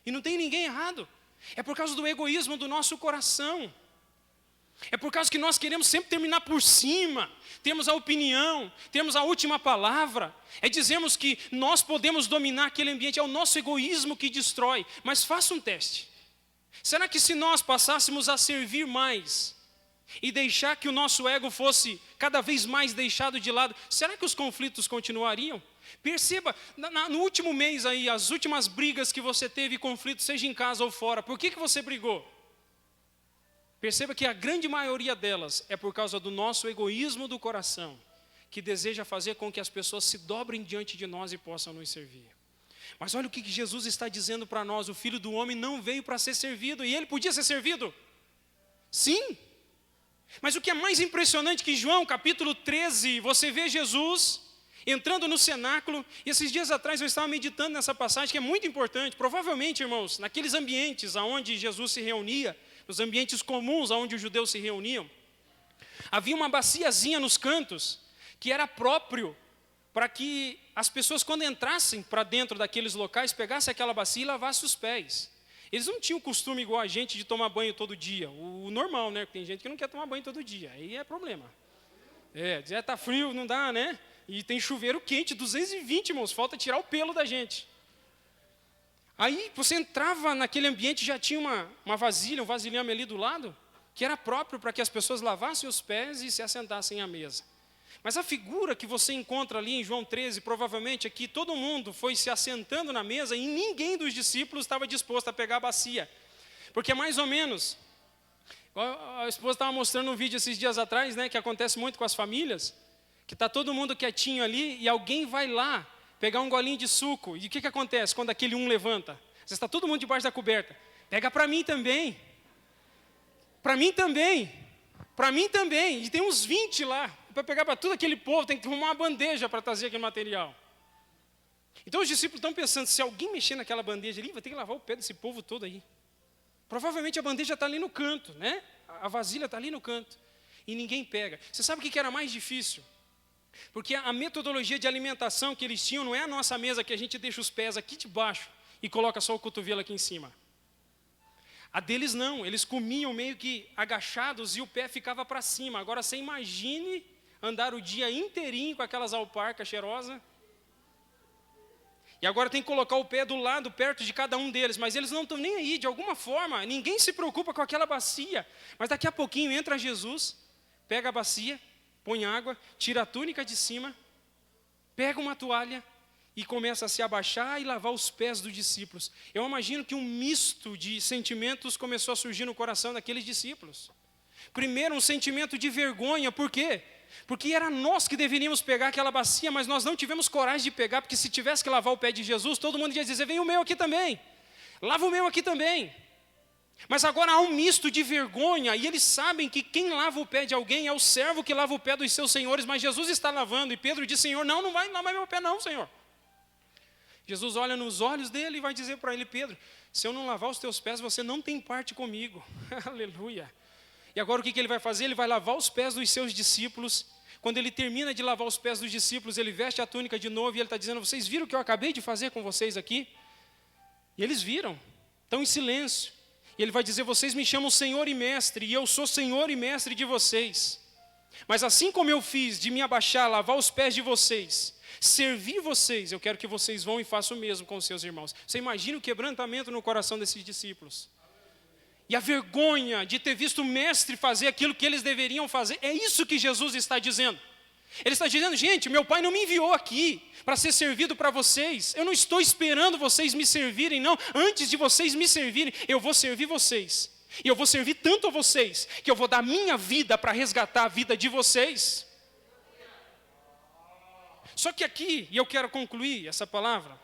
E não tem ninguém errado. É por causa do egoísmo do nosso coração. É por causa que nós queremos sempre terminar por cima, temos a opinião, temos a última palavra, dizemos que nós podemos dominar aquele ambiente, é o nosso egoísmo que destrói. Mas faça um teste. Será que se nós passássemos a servir mais e deixar que o nosso ego fosse cada vez mais deixado de lado, será que os conflitos continuariam? Perceba, no último mês aí, as últimas brigas que você teve, conflitos, seja em casa ou fora, por que você brigou? Perceba que a grande maioria delas é por causa do nosso egoísmo do coração, que deseja fazer com que as pessoas se dobrem diante de nós e possam nos servir. Mas olha o que Jesus está dizendo para nós, o Filho do Homem não veio para ser servido, e ele podia ser servido? Sim. Mas o que é mais impressionante que João, capítulo 13, você vê Jesus entrando no cenáculo, e esses dias atrás eu estava meditando nessa passagem, que é muito importante. Provavelmente, irmãos, naqueles ambientes onde Jesus se reunia, nos ambientes comuns onde os judeus se reuniam, havia uma baciazinha nos cantos, que era próprio para que as pessoas, quando entrassem para dentro daqueles locais, pegassem aquela bacia e lavassem os pés. Eles não tinham o costume igual a gente de tomar banho todo dia, o normal, né? Porque tem gente que não quer tomar banho todo dia, aí é problema. Já está frio, não dá, né? E tem chuveiro quente, 220, irmãos, falta tirar o pelo da gente. Aí você entrava naquele ambiente, já tinha uma vasilha, um vasilhame ali do lado, que era próprio para que as pessoas lavassem os pés e se assentassem à mesa. Mas a figura que você encontra ali em João 13, provavelmente é que todo mundo foi se assentando na mesa e ninguém dos discípulos estava disposto a pegar a bacia. Porque mais ou menos, a esposa estava mostrando um vídeo esses dias atrás, né, que acontece muito com as famílias, que está todo mundo quietinho ali e alguém vai lá pegar um golinho de suco. E o que acontece quando aquele um levanta? Você está todo mundo debaixo da coberta. Pega para mim também. Para mim também. Para mim também. E tem uns 20 lá. Para pegar para todo aquele povo, tem que arrumar uma bandeja para trazer aquele material. Então os discípulos estão pensando, se alguém mexer naquela bandeja ali, vai ter que lavar o pé desse povo todo aí. Provavelmente a bandeja está ali no canto, né? A vasilha está ali no canto. E ninguém pega. Você sabe o que era mais difícil? Porque a metodologia de alimentação que eles tinham não é a nossa mesa que a gente deixa os pés aqui de baixo e coloca só o cotovelo aqui em cima. A deles não, eles comiam meio que agachados e o pé ficava para cima. Agora você imagine andar o dia inteirinho com aquelas alparcas cheirosas. E agora tem que colocar o pé do lado, perto de cada um deles. Mas eles não estão nem aí, de alguma forma. Ninguém se preocupa com aquela bacia. Mas daqui a pouquinho entra Jesus, pega a bacia, põe água, tira a túnica de cima, pega uma toalha e começa a se abaixar e lavar os pés dos discípulos. Eu imagino que um misto de sentimentos começou a surgir no coração daqueles discípulos. Primeiro, um sentimento de vergonha. Por quê? Porque era nós que deveríamos pegar aquela bacia, mas nós não tivemos coragem de pegar, porque se tivesse que lavar o pé de Jesus, todo mundo ia dizer, vem o meu aqui também, lava o meu aqui também. Mas agora há um misto de vergonha, e eles sabem que quem lava o pé de alguém é o servo que lava o pé dos seus senhores, mas Jesus está lavando, e Pedro diz, Senhor, não vai lavar meu pé não, Senhor. Jesus olha nos olhos dele e vai dizer para ele, Pedro, se eu não lavar os teus pés, você não tem parte comigo. Aleluia. E agora o que ele vai fazer? Ele vai lavar os pés dos seus discípulos. Quando ele termina de lavar os pés dos discípulos, ele veste a túnica de novo e ele está dizendo, vocês viram o que eu acabei de fazer com vocês aqui? E eles viram, estão em silêncio. E ele vai dizer, vocês me chamam Senhor e Mestre, e eu sou Senhor e Mestre de vocês. Mas assim como eu fiz de me abaixar, lavar os pés de vocês, servir vocês, eu quero que vocês vão e façam o mesmo com os seus irmãos. Você imagina o quebrantamento no coração desses discípulos. E a vergonha de ter visto o mestre fazer aquilo que eles deveriam fazer. É isso que Jesus está dizendo. Ele está dizendo, gente, meu pai não me enviou aqui para ser servido para vocês. Eu não estou esperando vocês me servirem, não. Antes de vocês me servirem, eu vou servir vocês. E eu vou servir tanto a vocês, que eu vou dar minha vida para resgatar a vida de vocês. Só que aqui, e eu quero concluir essa palavra,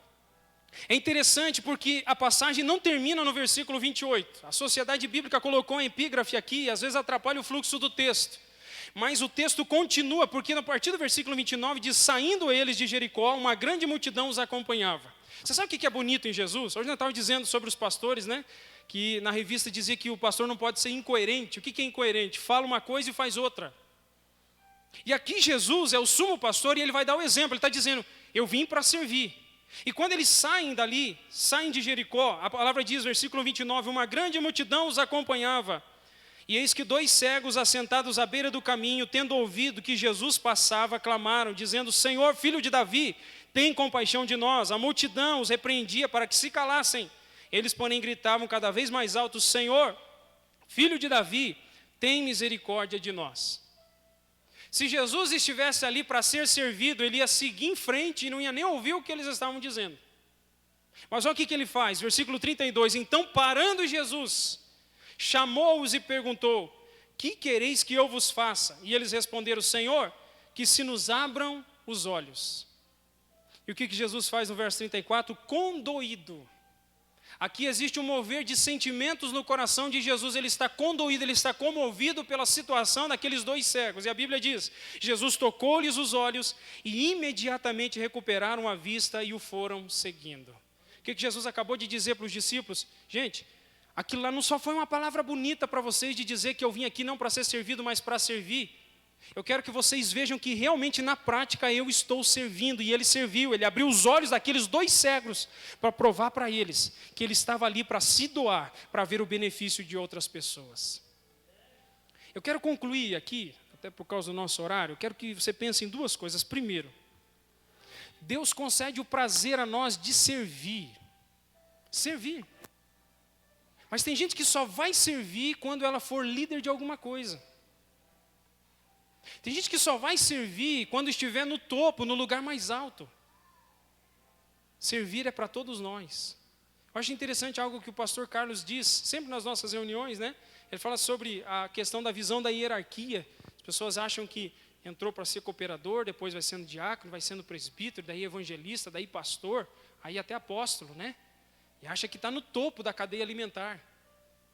é interessante porque a passagem não termina no versículo 28. A Sociedade Bíblica colocou um epígrafe aqui, e às vezes atrapalha o fluxo do texto. Mas o texto continua, porque a partir do versículo 29 diz, saindo eles de Jericó, uma grande multidão os acompanhava. Você sabe o que é bonito em Jesus? Hoje nós estávamos dizendo sobre os pastores, né? Que na revista dizia que o pastor não pode ser incoerente. O que é incoerente? Fala uma coisa e faz outra. E aqui Jesus é o sumo pastor e ele vai dar o exemplo. Ele está dizendo, eu vim para servir. E quando eles saem dali, saem de Jericó, a palavra diz, versículo 29, uma grande multidão os acompanhava. E eis que 2 cegos assentados à beira do caminho, tendo ouvido que Jesus passava, clamaram, dizendo, Senhor, filho de Davi, tem compaixão de nós. A multidão os repreendia para que se calassem. Eles, porém, gritavam cada vez mais alto, Senhor, filho de Davi, tem misericórdia de nós. Se Jesus estivesse ali para ser servido, ele ia seguir em frente e não ia nem ouvir o que eles estavam dizendo. Mas olha o que ele faz, versículo 32, então parando Jesus, chamou-os e perguntou, que quereis que eu vos faça? E eles responderam, Senhor, que se nos abram os olhos. E o que Jesus faz no verso 34? Condoído. Aqui existe um mover de sentimentos no coração de Jesus, ele está condoído, ele está comovido pela situação daqueles 2 cegos. E a Bíblia diz, Jesus tocou-lhes os olhos e imediatamente recuperaram a vista e o foram seguindo. O que Jesus acabou de dizer para os discípulos? Gente, aquilo lá não só foi uma palavra bonita para vocês de dizer que eu vim aqui não para ser servido, mas para servir. Eu quero que vocês vejam que realmente na prática eu estou servindo. E ele serviu, ele abriu os olhos daqueles 2 cegos para provar para eles que ele estava ali para se doar, para ver o benefício de outras pessoas. Eu quero concluir aqui, até por causa do nosso horário, eu quero que você pense em 2 coisas. Primeiro, Deus concede o prazer a nós de servir. Servir. Mas tem gente que só vai servir quando ela for líder de alguma coisa. Tem gente que só vai servir quando estiver no topo, no lugar mais alto. Servir é para todos nós. Eu acho interessante algo que o pastor Carlos diz, sempre nas nossas reuniões, né? Ele fala sobre a questão da visão da hierarquia. As pessoas acham que entrou para ser cooperador, depois vai sendo diácono, vai sendo presbítero, daí evangelista, daí pastor, aí até apóstolo, né? E acha que está no topo da cadeia alimentar.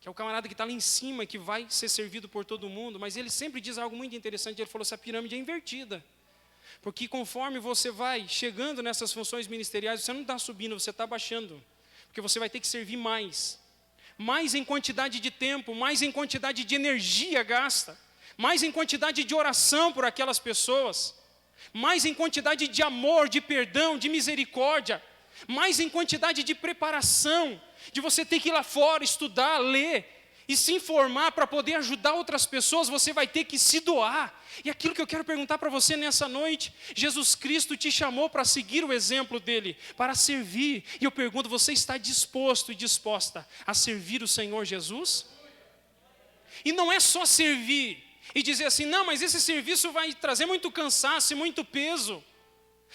Que é o camarada que está lá em cima, que vai ser servido por todo mundo. Mas ele sempre diz algo muito interessante, ele falou, essa pirâmide é invertida. Porque conforme você vai chegando nessas funções ministeriais, você não está subindo, você está baixando. Porque você vai ter que servir mais. Mais em quantidade de tempo, mais em quantidade de energia gasta. Mais em quantidade de oração por aquelas pessoas. Mais em quantidade de amor, de perdão, de misericórdia. Mais em quantidade de preparação, de você ter que ir lá fora, estudar, ler e se informar para poder ajudar outras pessoas, você vai ter que se doar. E aquilo que eu quero perguntar para você nessa noite, Jesus Cristo te chamou para seguir o exemplo dele, para servir. E eu pergunto, você está disposto e disposta a servir o Senhor Jesus? E não é só servir e dizer assim, não, mas esse serviço vai trazer muito cansaço e muito peso.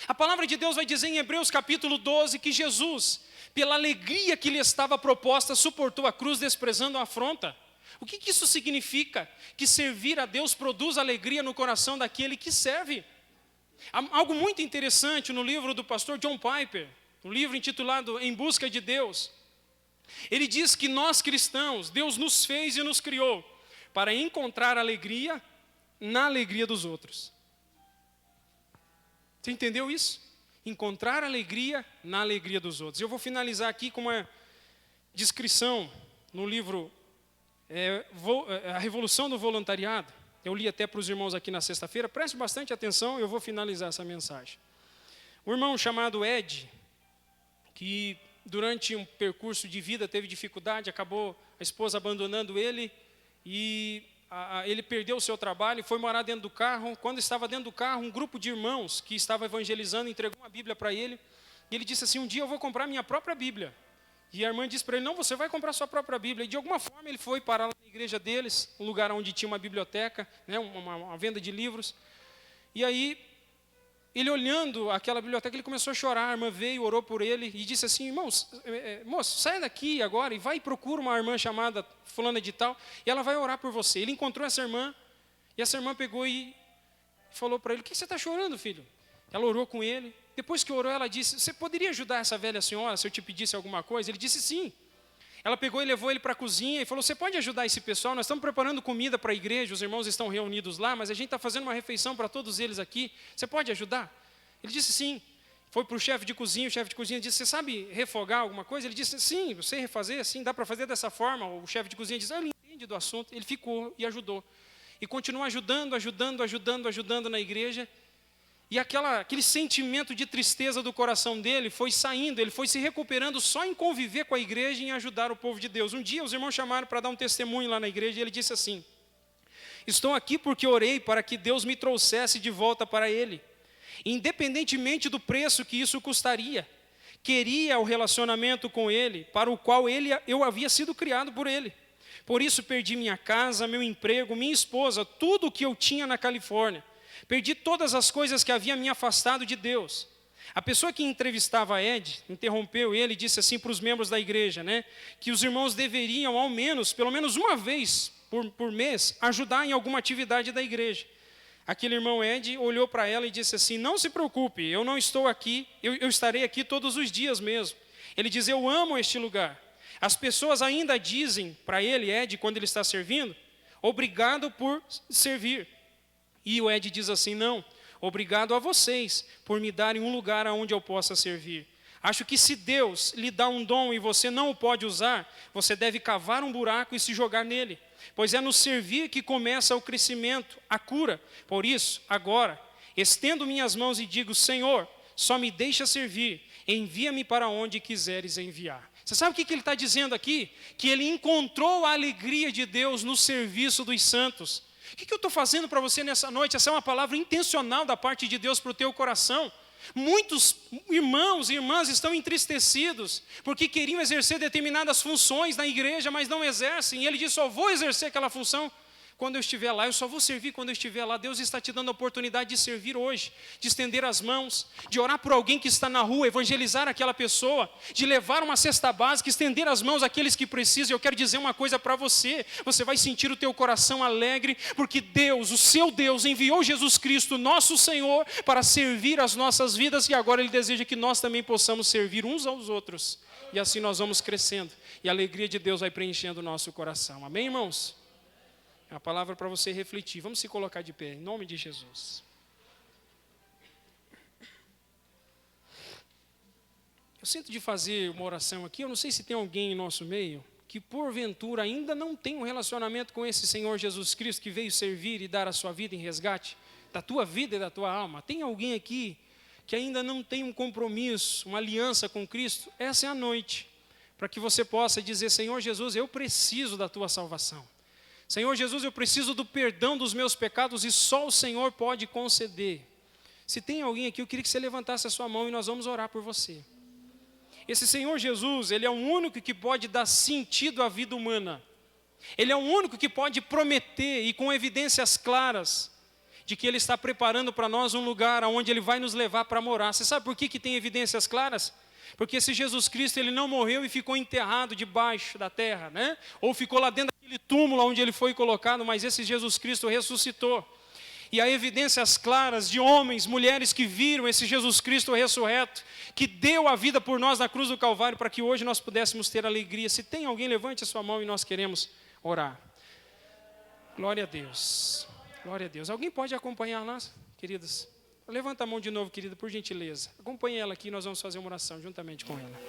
A palavra de Deus vai dizer em Hebreus capítulo 12 que Jesus, pela alegria que lhe estava proposta, suportou a cruz desprezando a afronta. O que isso significa? Que servir a Deus produz alegria no coração daquele que serve. Há algo muito interessante no livro do pastor John Piper, um livro intitulado Em Busca de Deus. Ele diz que nós cristãos, Deus nos fez e nos criou para encontrar alegria na alegria dos outros. Você entendeu isso? Encontrar alegria na alegria dos outros. Eu vou finalizar aqui com uma descrição no livro A Revolução do Voluntariado. Eu li até para os irmãos aqui na sexta-feira. Preste bastante atenção, eu vou finalizar essa mensagem. Um irmão chamado Ed, que durante um percurso de vida teve dificuldade, acabou a esposa abandonando ele, e ele perdeu o seu trabalho e foi morar dentro do carro. Quando estava dentro do carro, um grupo de irmãos que estava evangelizando entregou uma Bíblia para ele. E ele disse assim, um dia eu vou comprar minha própria Bíblia. E a irmã disse para ele, não, você vai comprar sua própria Bíblia. E de alguma forma ele foi parar lá na igreja deles, um lugar onde tinha uma biblioteca, né, uma venda de livros. E aí, ele olhando aquela biblioteca, ele começou a chorar. A irmã veio, orou por ele e disse assim, moço, saia daqui agora e vai e procura uma irmã chamada fulana de tal, e ela vai orar por você. Ele encontrou essa irmã, e essa irmã pegou e falou para ele, o que você está chorando, filho? Ela orou com ele. Depois que orou, ela disse, você poderia ajudar essa velha senhora se eu te pedisse alguma coisa? Ele disse sim. Ela pegou e levou ele para a cozinha e falou, você pode ajudar esse pessoal? Nós estamos preparando comida para a igreja, os irmãos estão reunidos lá, mas a gente está fazendo uma refeição para todos eles aqui. Você pode ajudar? Ele disse sim. Foi para o chefe de cozinha, o chefe de cozinha disse, você sabe refogar alguma coisa? Ele disse, sim, eu sei refazer, sim, dá para fazer dessa forma. O chefe de cozinha disse, ele entende do assunto. Ele ficou e ajudou. E continuou ajudando na igreja. E aquele sentimento de tristeza do coração dele foi saindo, ele foi se recuperando só em conviver com a igreja e em ajudar o povo de Deus. Um dia os irmãos chamaram para dar um testemunho lá na igreja e ele disse assim, estou aqui porque orei para que Deus me trouxesse de volta para Ele, independentemente do preço que isso custaria. Queria o relacionamento com Ele, para o qual eu havia sido criado por Ele. Por isso perdi minha casa, meu emprego, minha esposa, tudo o que eu tinha na Califórnia. Perdi todas as coisas que havia me afastado de Deus. A pessoa que entrevistava Ed, interrompeu ele e disse assim para os membros da igreja, né, que os irmãos deveriam, pelo menos uma vez por mês, ajudar em alguma atividade da igreja. Aquele irmão Ed olhou para ela e disse assim, não se preocupe, eu não estou aqui, eu estarei aqui todos os dias mesmo. Ele diz, eu amo este lugar. As pessoas ainda dizem para ele, Ed, quando ele está servindo, obrigado por servir. E o Ed diz assim, não, obrigado a vocês por me darem um lugar onde eu possa servir. Acho que se Deus lhe dá um dom e você não o pode usar, você deve cavar um buraco e se jogar nele. Pois é no servir que começa o crescimento, a cura. Por isso, agora, estendo minhas mãos e digo, Senhor, só me deixa servir, envia-me para onde quiseres enviar. Você sabe o que ele está dizendo aqui? Que ele encontrou a alegria de Deus no serviço dos santos. O que eu estou fazendo para você nessa noite? Essa é uma palavra intencional da parte de Deus para o teu coração. Muitos irmãos e irmãs estão entristecidos porque queriam exercer determinadas funções na igreja, mas não exercem. E ele diz, só vou exercer aquela função quando eu estiver lá, eu só vou servir quando eu estiver lá. Deus está te dando a oportunidade de servir hoje, de estender as mãos, de orar por alguém que está na rua, evangelizar aquela pessoa, de levar uma cesta básica, estender as mãos àqueles que precisam. Eu quero dizer uma coisa para você, você vai sentir o teu coração alegre, porque Deus, o seu Deus, enviou Jesus Cristo, nosso Senhor, para servir as nossas vidas, e agora Ele deseja que nós também possamos servir uns aos outros, e assim nós vamos crescendo, e a alegria de Deus vai preenchendo o nosso coração. Amém, irmãos? É uma palavra para você refletir. Vamos se colocar de pé, em nome de Jesus. Eu sinto de fazer uma oração aqui. Eu não sei se tem alguém em nosso meio que porventura ainda não tem um relacionamento com esse Senhor Jesus Cristo que veio servir e dar a sua vida em resgate da tua vida e da tua alma. Tem alguém aqui que ainda não tem um compromisso, uma aliança com Cristo? Essa é a noite para que você possa dizer, Senhor Jesus, eu preciso da tua salvação. Senhor Jesus, eu preciso do perdão dos meus pecados e só o Senhor pode conceder. Se tem alguém aqui, eu queria que você levantasse a sua mão e nós vamos orar por você. Esse Senhor Jesus, Ele é o único que pode dar sentido à vida humana. Ele é o único que pode prometer e com evidências claras de que Ele está preparando para nós um lugar onde Ele vai nos levar para morar. Você sabe por que tem evidências claras? Porque esse Jesus Cristo, Ele não morreu e ficou enterrado debaixo da terra, né? Ou ficou lá dentro daquele túmulo onde Ele foi colocado, mas esse Jesus Cristo ressuscitou. E há evidências claras de homens, mulheres que viram esse Jesus Cristo ressurreto, que deu a vida por nós na cruz do Calvário, para que hoje nós pudéssemos ter alegria. Se tem alguém, levante a sua mão e nós queremos orar. Glória a Deus. Glória a Deus. Alguém pode acompanhar nós, queridas? Levanta a mão de novo, querida, por gentileza. Acompanhe ela aqui, nós vamos fazer uma oração juntamente com ela.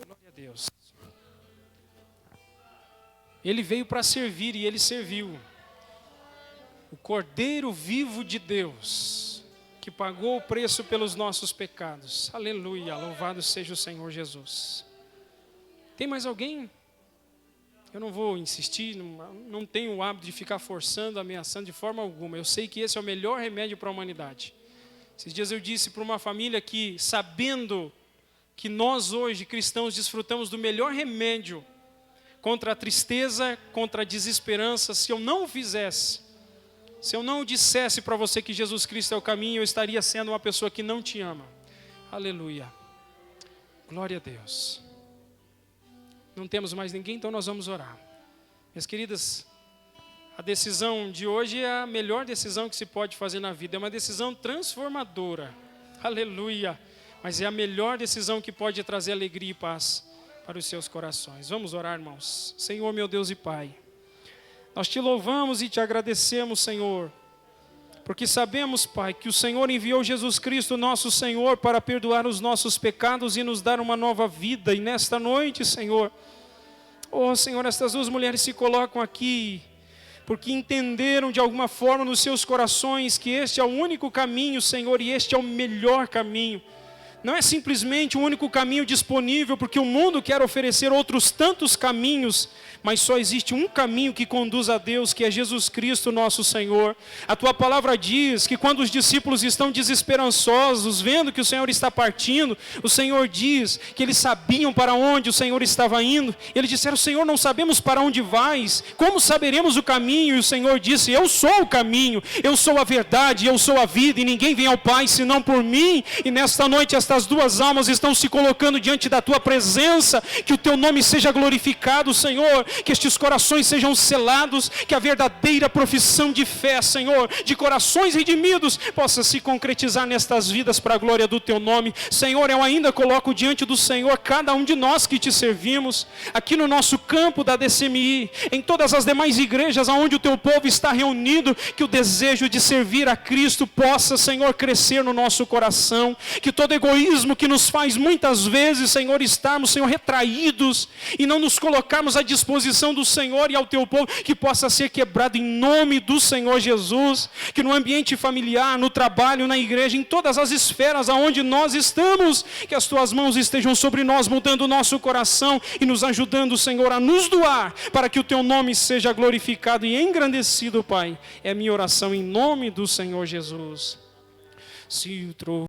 Glória a Deus. Ele veio para servir e Ele serviu. O Cordeiro vivo de Deus, que pagou o preço pelos nossos pecados. Aleluia, louvado seja o Senhor Jesus. Tem mais alguém? Eu não vou insistir, não tenho o hábito de ficar forçando, ameaçando de forma alguma. Eu sei que esse é o melhor remédio para a humanidade. Esses dias eu disse para uma família que, sabendo que nós hoje, cristãos, desfrutamos do melhor remédio contra a tristeza, contra a desesperança, se eu não o fizesse, se eu não dissesse para você que Jesus Cristo é o caminho, eu estaria sendo uma pessoa que não te ama. Aleluia. Glória a Deus. Não temos mais ninguém, então nós vamos orar. Minhas queridas, a decisão de hoje é a melhor decisão que se pode fazer na vida. É uma decisão transformadora. Aleluia. Mas é a melhor decisão que pode trazer alegria e paz para os seus corações. Vamos orar, irmãos. Senhor, meu Deus e Pai, nós te louvamos e te agradecemos, Senhor, porque sabemos, Pai, que o Senhor enviou Jesus Cristo, nosso Senhor, para perdoar os nossos pecados e nos dar uma nova vida. E nesta noite, Senhor, oh Senhor, estas duas mulheres se colocam aqui porque entenderam de alguma forma nos seus corações que este é o único caminho, Senhor, e este é o melhor caminho. Não é simplesmente o único caminho disponível, porque o mundo quer oferecer outros tantos caminhos, mas só existe um caminho que conduz a Deus, que é Jesus Cristo, nosso Senhor. A tua palavra diz que quando os discípulos estão desesperançosos, vendo que o Senhor está partindo, o Senhor diz que eles sabiam para onde o Senhor estava indo. Eles disseram: Senhor, não sabemos para onde vais, como saberemos o caminho? E o Senhor disse: eu sou o caminho, eu sou a verdade, eu sou a vida, e ninguém vem ao Pai senão por mim. E nesta noite estas duas almas estão se colocando diante da tua presença. Que o teu nome seja glorificado, Senhor, que estes corações sejam selados, que a verdadeira profissão de fé, Senhor, de corações redimidos, possa se concretizar nestas vidas para a glória do teu nome. Senhor, eu ainda coloco diante do Senhor cada um de nós que te servimos, aqui no nosso campo da DCMI, em todas as demais igrejas onde o teu povo está reunido, que o desejo de servir a Cristo possa, Senhor, crescer no nosso coração, que todo egoísmo que nos faz muitas vezes, Senhor, estarmos, Senhor, retraídos e não nos colocarmos à disposição do Senhor e ao teu povo, que possa ser quebrado em nome do Senhor Jesus. Que no ambiente familiar, no trabalho, na igreja, em todas as esferas aonde nós estamos, que as tuas mãos estejam sobre nós, mudando o nosso coração e nos ajudando, Senhor, a nos doar, para que o teu nome seja glorificado e engrandecido, Pai. É a minha oração em nome do Senhor Jesus. Se o